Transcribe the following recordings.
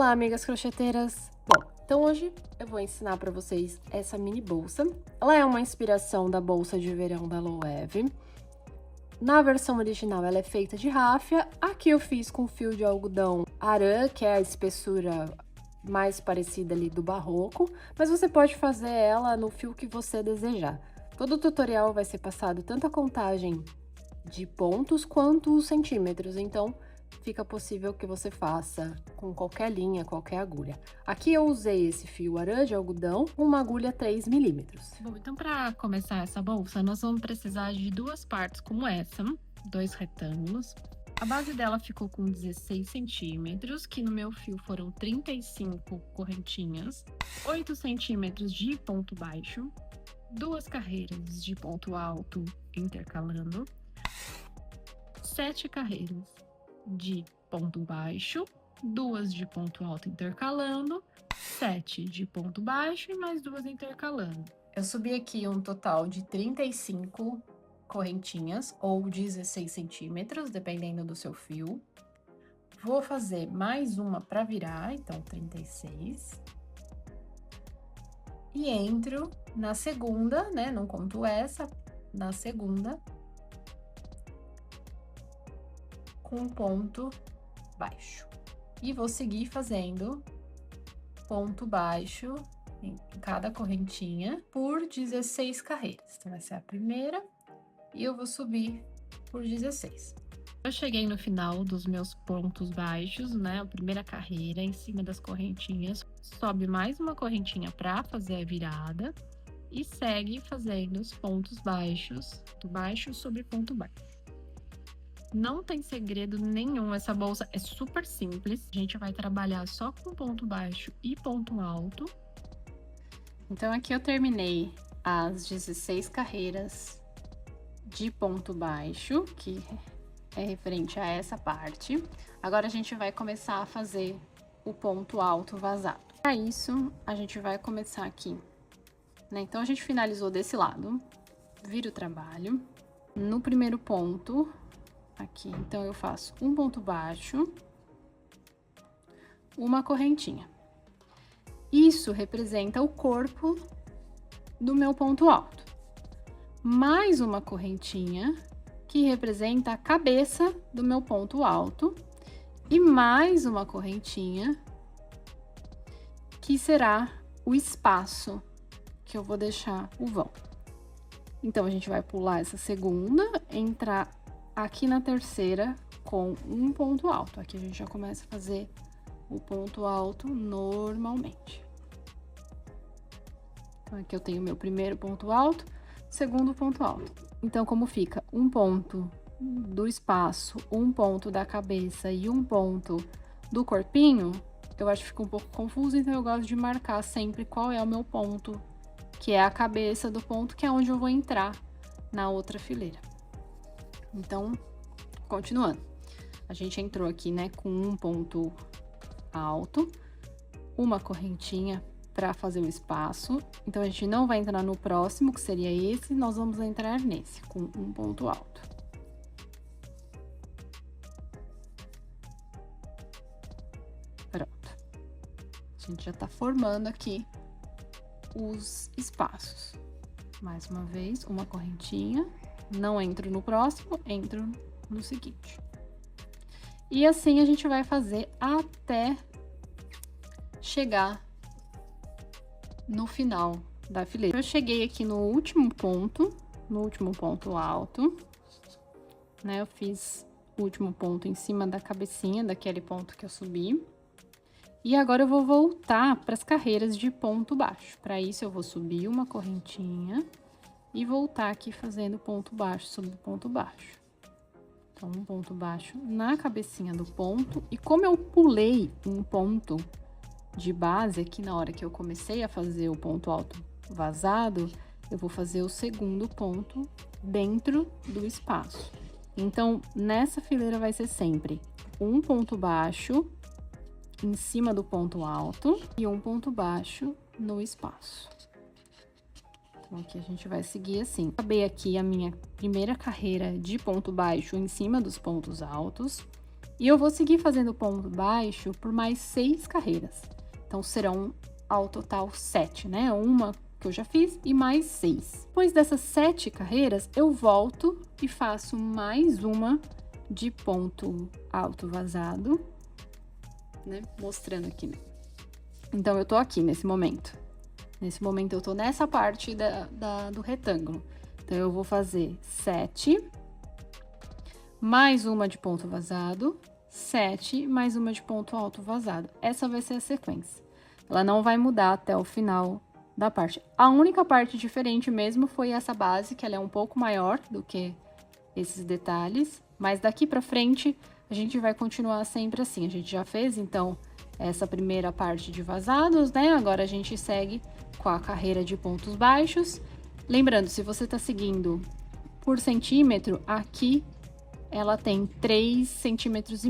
Olá, amigas crocheteiras! Bom, então hoje eu vou ensinar para vocês essa mini bolsa. Ela é uma inspiração da bolsa de verão da Loewe. Na versão original ela é feita de ráfia. Aqui eu fiz com fio de algodão arã, que é a espessura mais parecida ali do barroco, mas você pode fazer ela no fio que você desejar. Todo o tutorial vai ser passado tanto a contagem de pontos quanto os centímetros, então fica possível que você faça com qualquer linha, qualquer agulha. Aqui eu usei esse fio arã de algodão, uma agulha 3 milímetros. Bom, então para começar essa bolsa, nós vamos precisar de duas partes como essa, dois retângulos. A base dela ficou com 16 centímetros, que no meu fio foram 35 correntinhas, 8 centímetros de ponto baixo, duas carreiras de ponto alto intercalando, 7 carreiras de ponto baixo, duas de ponto alto intercalando, 7 de ponto baixo e mais duas intercalando. Eu subi aqui um total de 35 correntinhas ou 16 centímetros, dependendo do seu fio. Vou fazer mais uma para virar, então 36. E entro na segunda, né? Não conto essa, na segunda, com ponto baixo. E vou seguir fazendo ponto baixo em cada correntinha por 16 carreiras. Então, essa é a primeira e eu vou subir por 16. Eu cheguei no final dos meus pontos baixos, né? A primeira carreira em cima das correntinhas. Sobe mais uma correntinha para fazer a virada e segue fazendo os pontos baixos, do baixo sobre ponto baixo. Não tem segredo nenhum, essa bolsa é super simples. A gente vai trabalhar só com ponto baixo e ponto alto. Então, aqui eu terminei as 16 carreiras de ponto baixo, que é referente a essa parte. Agora, a gente vai começar a fazer o ponto alto vazado. Para isso, a gente vai começar aqui, né? Então, a gente finalizou desse lado, vira o trabalho. No primeiro ponto, aqui, então, eu faço um ponto baixo, uma correntinha. Isso representa o corpo do meu ponto alto. Mais uma correntinha, que representa a cabeça do meu ponto alto. E mais uma correntinha, que será o espaço que eu vou deixar o vão. Então, a gente vai pular essa segunda, entrar aqui na terceira com um ponto alto. Aqui a gente já começa a fazer o ponto alto normalmente. Então, aqui eu tenho meu primeiro ponto alto, segundo ponto alto. Então, como fica um ponto do espaço, um ponto da cabeça e um ponto do corpinho, eu acho que fica um pouco confuso, então eu gosto de marcar sempre qual é o meu ponto, que é a cabeça do ponto, que é onde eu vou entrar na outra fileira. Então, continuando. A gente entrou aqui, né, com um ponto alto, uma correntinha para fazer o espaço. Então, a gente não vai entrar no próximo, que seria esse, nós vamos entrar nesse, com um ponto alto. Pronto. A gente já tá formando aqui os espaços. Mais uma vez, uma correntinha, não entro no próximo, entro no seguinte. E assim a gente vai fazer até chegar no final da fileira. Eu cheguei aqui no último ponto alto, né? Eu fiz o último ponto em cima da cabecinha daquele ponto que eu subi. E agora eu vou voltar para as carreiras de ponto baixo. Para isso, eu vou subir uma correntinha e voltar aqui fazendo ponto baixo sobre ponto baixo. Então, um ponto baixo na cabecinha do ponto. E como eu pulei um ponto de base aqui na hora que eu comecei a fazer o ponto alto vazado, eu vou fazer o segundo ponto dentro do espaço. Então, nessa fileira vai ser sempre um ponto baixo em cima do ponto alto e um ponto baixo no espaço. Então, aqui a gente vai seguir assim. Acabei aqui a minha primeira carreira de ponto baixo em cima dos pontos altos. E eu vou seguir fazendo ponto baixo por mais 6 carreiras. Então, serão ao total 7, né? Uma que eu já fiz e mais 6. Depois dessas 7 carreiras, eu volto e faço mais uma de ponto alto vazado, né? Mostrando aqui. Então, eu tô aqui nesse momento. Nesse momento, eu tô nessa parte do retângulo. Então, eu vou fazer 7, mais uma de ponto vazado, 7, mais uma de ponto alto vazado. Essa vai ser a sequência. Ela não vai mudar até o final da parte. A única parte diferente mesmo foi essa base, que ela é um pouco maior do que esses detalhes. Mas daqui pra frente, a gente vai continuar sempre assim. A gente já fez, então, essa primeira parte de vazados, né? Agora a gente segue com a carreira de pontos baixos. Lembrando, se você tá seguindo por centímetro, aqui ela tem 3,5 centímetros.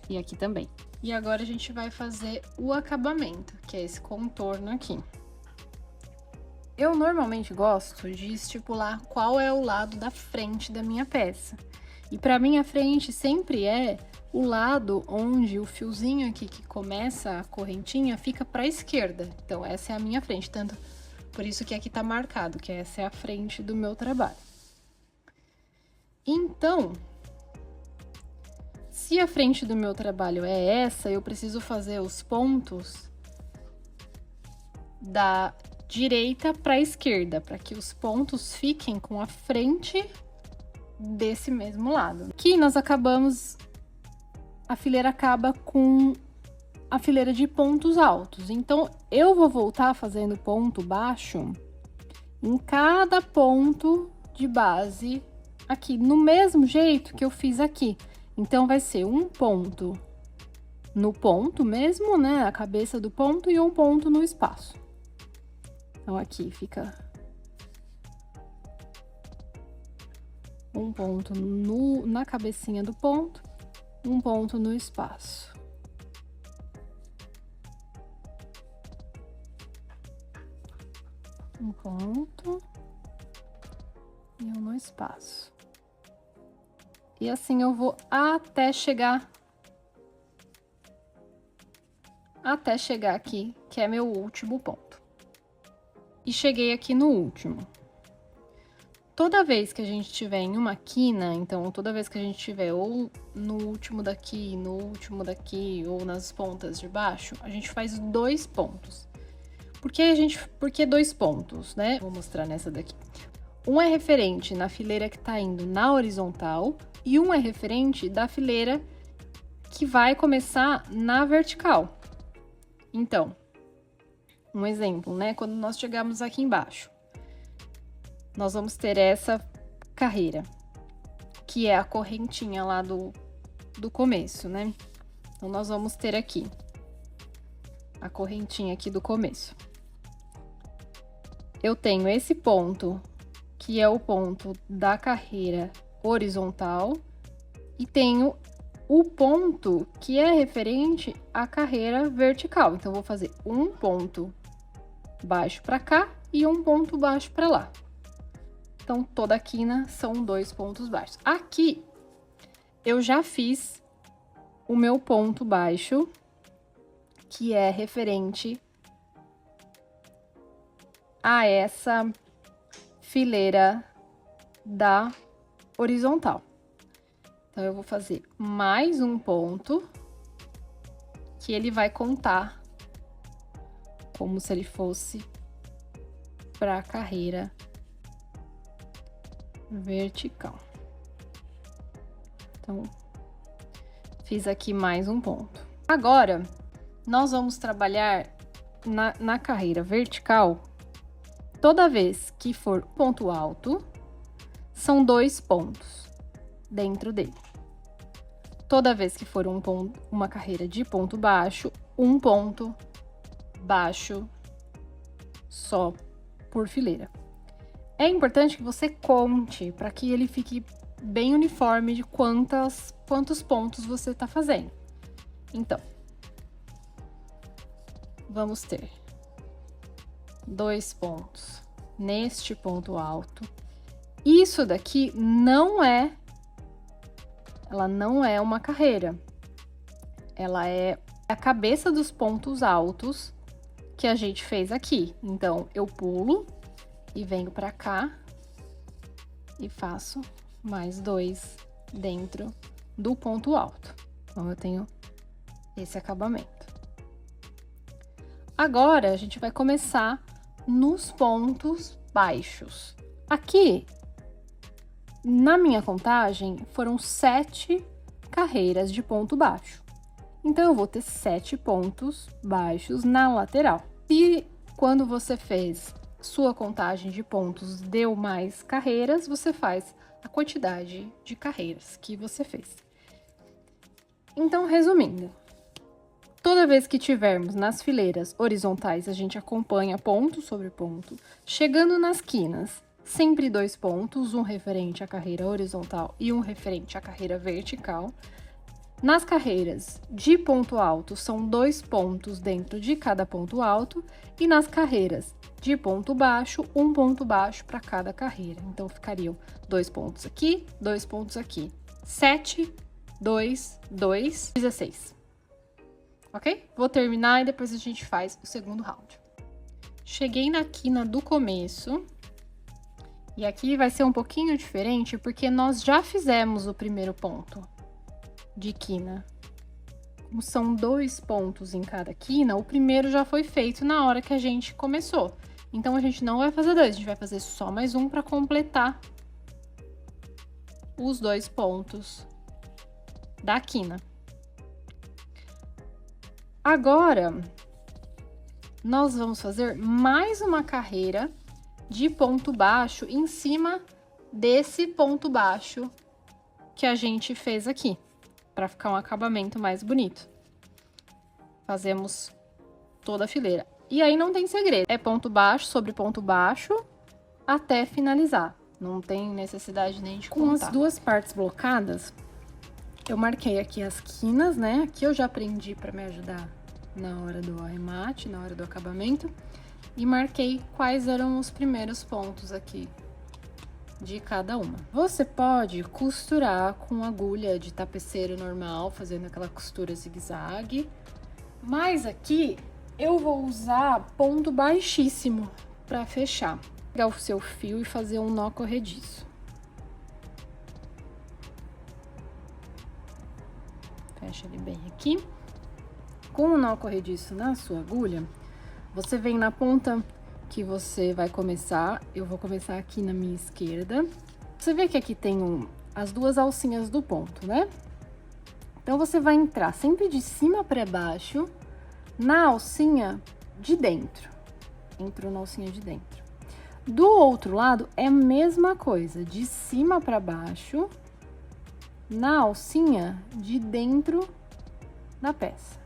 E aqui também. E agora a gente vai fazer o acabamento, que é esse contorno aqui. Eu normalmente gosto de estipular qual é o lado da frente da minha peça. E para mim a frente sempre é o lado onde o fiozinho aqui que começa a correntinha fica para a esquerda. Então essa é a minha frente, tanto por isso que aqui tá marcado, que essa é a frente do meu trabalho. Então, se a frente do meu trabalho é essa, eu preciso fazer os pontos da direita para a esquerda, para que os pontos fiquem com a frente desse mesmo lado. Aqui nós acabamos, a fileira acaba com a fileira de pontos altos. Então, eu vou voltar fazendo ponto baixo em cada ponto de base aqui, no mesmo jeito que eu fiz aqui. Então, vai ser um ponto no ponto mesmo, né? A cabeça do ponto e um ponto no espaço. Então, aqui fica um ponto na cabecinha do ponto, um ponto no espaço. Um ponto e um no espaço. E assim eu vou até chegar aqui, que é meu último ponto. E cheguei aqui no último. Toda vez que a gente tiver em uma quina, então toda vez que a gente tiver ou no último daqui, no último daqui, ou nas pontas de baixo, a gente faz 2 pontos. Por que 2 pontos, né? Vou mostrar nessa daqui. Um é referente na fileira que tá indo na horizontal e um é referente da fileira que vai começar na vertical. Então, um exemplo, né? Quando nós chegarmos aqui embaixo, nós vamos ter essa carreira, que é a correntinha lá do começo, né? Então, nós vamos ter aqui a correntinha aqui do começo. Eu tenho esse ponto, que é o ponto da carreira horizontal, e tenho o ponto que é referente à carreira vertical. Então, vou fazer um ponto baixo para cá e um ponto baixo para lá. Então, toda a quina são 2 pontos baixos. Aqui, eu já fiz o meu ponto baixo, que é referente a essa fileira da horizontal. Então, eu vou fazer mais um ponto, que ele vai contar como se ele fosse para a carreira vertical. Então, fiz aqui mais um ponto. Agora, nós vamos trabalhar na carreira vertical. Toda vez que for ponto alto, são 2 pontos dentro dele. Toda vez que for uma carreira de ponto baixo, um ponto baixo só por fileira. É importante que você conte para que ele fique bem uniforme de quantos pontos você está fazendo. Então, vamos ter 2 pontos neste ponto alto. Isso daqui não é ela não é uma carreira. Ela é a cabeça dos pontos altos que a gente fez aqui. Então, eu pulo e venho pra cá e faço mais 2 dentro do ponto alto. Então, eu tenho esse acabamento. Agora, a gente vai começar nos pontos baixos. Aqui, na minha contagem, foram 7 carreiras de ponto baixo. Então, eu vou ter 7 pontos baixos na lateral. E quando você fez sua contagem de pontos deu mais carreiras, você faz a quantidade de carreiras que você fez. Então, resumindo, toda vez que tivermos nas fileiras horizontais, a gente acompanha ponto sobre ponto. Chegando nas quinas, sempre 2 pontos, um referente à carreira horizontal e um referente à carreira vertical. Nas carreiras de ponto alto, são 2 pontos dentro de cada ponto alto, e nas carreiras de ponto baixo, um ponto baixo para cada carreira. Então, ficariam 2 pontos aqui, 2 pontos aqui. 7, 2, 2, 16. Ok? Vou terminar e depois a gente faz o segundo round. Cheguei na quina do começo, e aqui vai ser um pouquinho diferente, porque nós já fizemos o primeiro ponto de quina. Como são 2 pontos em cada quina, o primeiro já foi feito na hora que a gente começou. Então, a gente não vai fazer 2, a gente vai fazer só mais um para completar os 2 pontos da quina. Agora, nós vamos fazer mais uma carreira de ponto baixo em cima desse ponto baixo que a gente fez aqui, para ficar um acabamento mais bonito. Fazemos toda a fileira. E aí não tem segredo, é ponto baixo sobre ponto baixo até finalizar. Não tem necessidade nem de contar. Com as 2 partes blocadas, eu marquei aqui as quinas, né? Aqui eu já aprendi para me ajudar na hora do arremate, na hora do acabamento. E marquei quais eram os primeiros pontos aqui de cada uma. Você pode costurar com agulha de tapeceiro normal, fazendo aquela costura zigue-zague. Mas aqui eu vou usar ponto baixíssimo para fechar. Pegar o seu fio e fazer um nó corrediço. Fecha ele bem aqui. Com o nó corrediço na sua agulha, você vem na ponta que você vai começar. Eu vou começar aqui na minha esquerda. Você vê que aqui tem as 2 alcinhas do ponto, né? Então, você vai entrar sempre de cima para baixo na alcinha de dentro. Entrou na alcinha de dentro. Do outro lado, é a mesma coisa, de cima para baixo na alcinha de dentro da peça.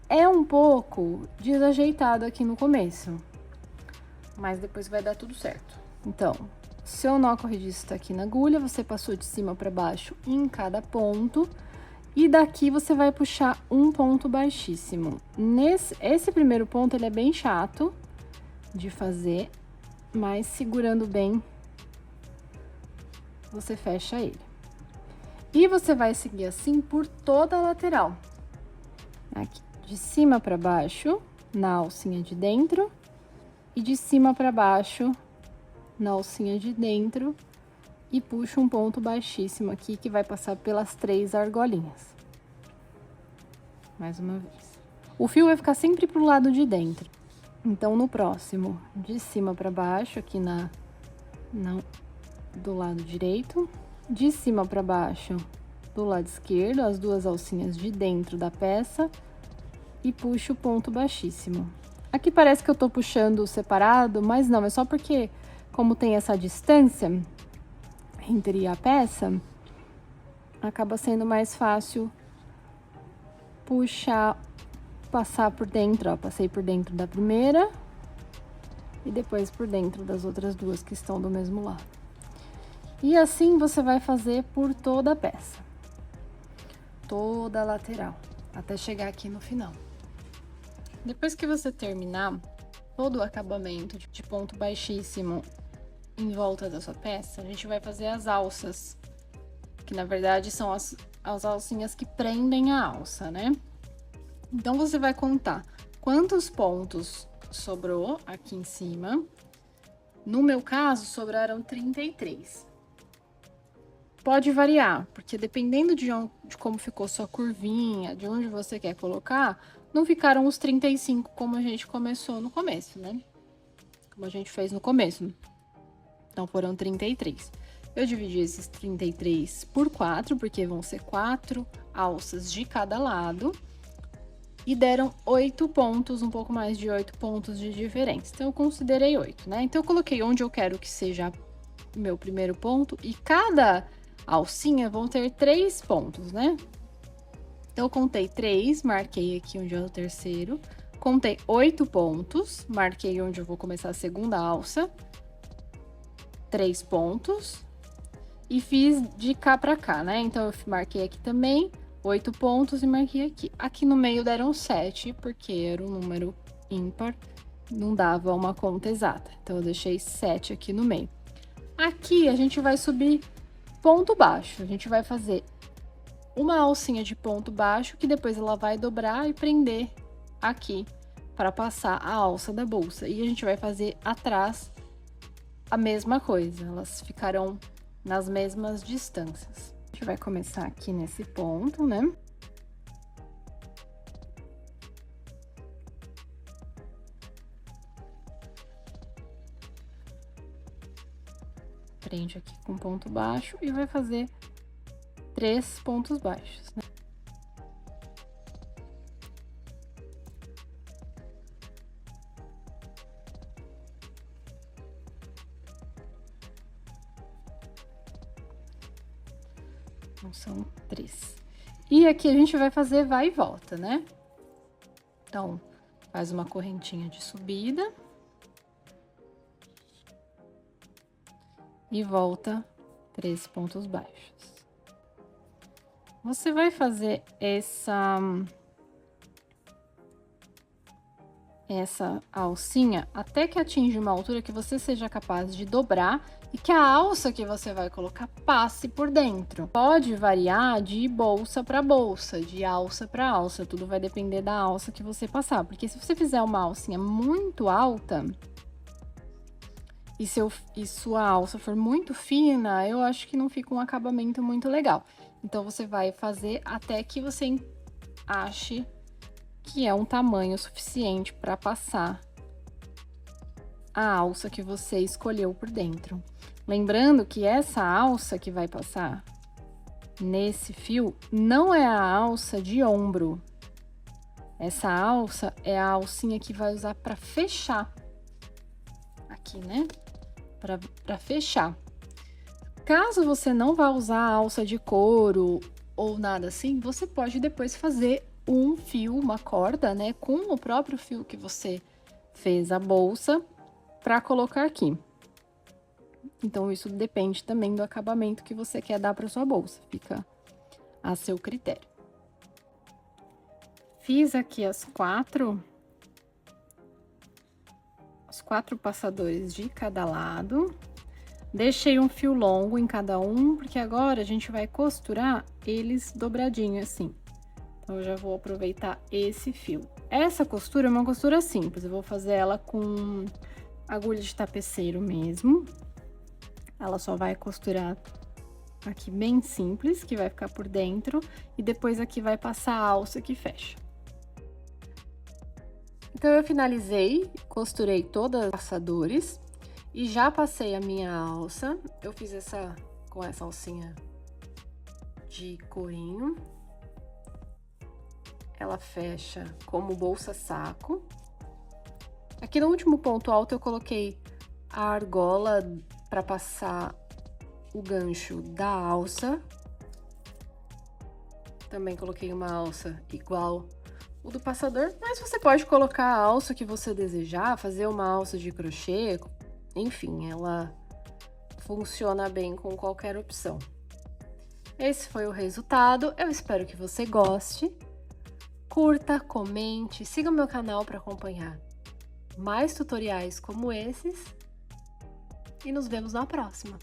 É um pouco desajeitado aqui no começo, mas depois vai dar tudo certo. Então, seu nó corrediço tá aqui na agulha, você passou de cima para baixo em cada ponto, e daqui você vai puxar um ponto baixíssimo. Esse primeiro ponto, ele é bem chato de fazer, mas segurando bem, você fecha ele. E você vai seguir assim por toda a lateral. Aqui. De cima para baixo, na alcinha de dentro, e de cima para baixo, na alcinha de dentro, e puxa um ponto baixíssimo aqui, que vai passar pelas 3 argolinhas. Mais uma vez. O fio vai ficar sempre pro lado de dentro. Então, no próximo, de cima para baixo, aqui do lado direito, de cima para baixo, do lado esquerdo, as 2 alcinhas de dentro da peça, e puxo o ponto baixíssimo. Aqui parece que eu tô puxando separado, mas não, é só porque, como tem essa distância entre a peça, acaba sendo mais fácil puxar, passar por dentro, ó. Passei por dentro da primeira e depois por dentro das outras 2 que estão do mesmo lado. E assim você vai fazer por toda a peça, toda a lateral, até chegar aqui no final. Depois que você terminar todo o acabamento de ponto baixíssimo em volta da sua peça, a gente vai fazer as alças que na verdade são as alcinhas que prendem a alça, né? Então, você vai contar quantos pontos sobrou aqui em cima. No meu caso, sobraram 33. Pode variar, porque dependendo de como ficou sua curvinha, de onde você quer colocar, não ficaram os 35 como a gente começou no começo, né? Como a gente fez no começo. Então, foram 33. Eu dividi esses 33 por 4, porque vão ser 4 alças de cada lado. E deram 8 pontos, um pouco mais de 8 pontos de diferença. Então, eu considerei 8, né? Então, eu coloquei onde eu quero que seja o meu primeiro ponto. E cada alcinha vão ter 3 pontos, né? Então, eu contei 3, marquei aqui onde é o terceiro. Contei 8 pontos, marquei onde eu vou começar a segunda alça. 3 pontos. E fiz de cá pra cá, né? Então, eu marquei aqui também 8 pontos e marquei aqui. Aqui no meio deram 7, porque era um número ímpar, não dava uma conta exata. Então, eu deixei 7 aqui no meio. Aqui, a gente vai subir ponto baixo. A gente vai fazer uma alcinha de ponto baixo, que depois ela vai dobrar e prender aqui, para passar a alça da bolsa. E a gente vai fazer atrás a mesma coisa. Elas ficarão nas mesmas distâncias. A gente vai começar aqui nesse ponto, né? Prende aqui com ponto baixo e vai fazer 3 pontos baixos, né? Então, são 3. E aqui a gente vai fazer vai e volta, né? Então, faz uma correntinha de subida. E volta 3 pontos baixos. Você vai fazer essa alcinha até que atinja uma altura que você seja capaz de dobrar e que a alça que você vai colocar passe por dentro. Pode variar de bolsa para bolsa, de alça para alça, tudo vai depender da alça que você passar, porque se você fizer uma alcinha muito alta e sua alça for muito fina, eu acho que não fica um acabamento muito legal. Então, você vai fazer até que você ache que é um tamanho suficiente para passar a alça que você escolheu por dentro. Lembrando que essa alça que vai passar nesse fio não é a alça de ombro. Essa alça é a alcinha que vai usar para fechar aqui, né? Para fechar. Caso você não vá usar a alça de couro ou nada assim, você pode depois fazer um fio, uma corda, né, com o próprio fio que você fez a bolsa para colocar aqui. Então, isso depende também do acabamento que você quer dar para sua bolsa, fica a seu critério. Fiz aqui os quatro passadores de cada lado. Deixei um fio longo em cada um, porque agora a gente vai costurar eles dobradinho assim. Então, eu já vou aproveitar esse fio. Essa costura é uma costura simples, eu vou fazer ela com agulha de tapeceiro mesmo. Ela só vai costurar aqui bem simples, que vai ficar por dentro, e depois aqui vai passar a alça que fecha. Então, eu finalizei, costurei todos os passadores. E já passei a minha alça, eu fiz com essa alcinha de corinho. Ela fecha como bolsa saco. Aqui no último ponto alto eu coloquei a argola para passar o gancho da alça. Também coloquei uma alça igual o do passador, mas você pode colocar a alça que você desejar, fazer uma alça de crochê. Enfim, ela funciona bem com qualquer opção. Esse foi o resultado, eu espero que você goste. Curta, comente, siga o meu canal para acompanhar mais tutoriais como esses. E nos vemos na próxima!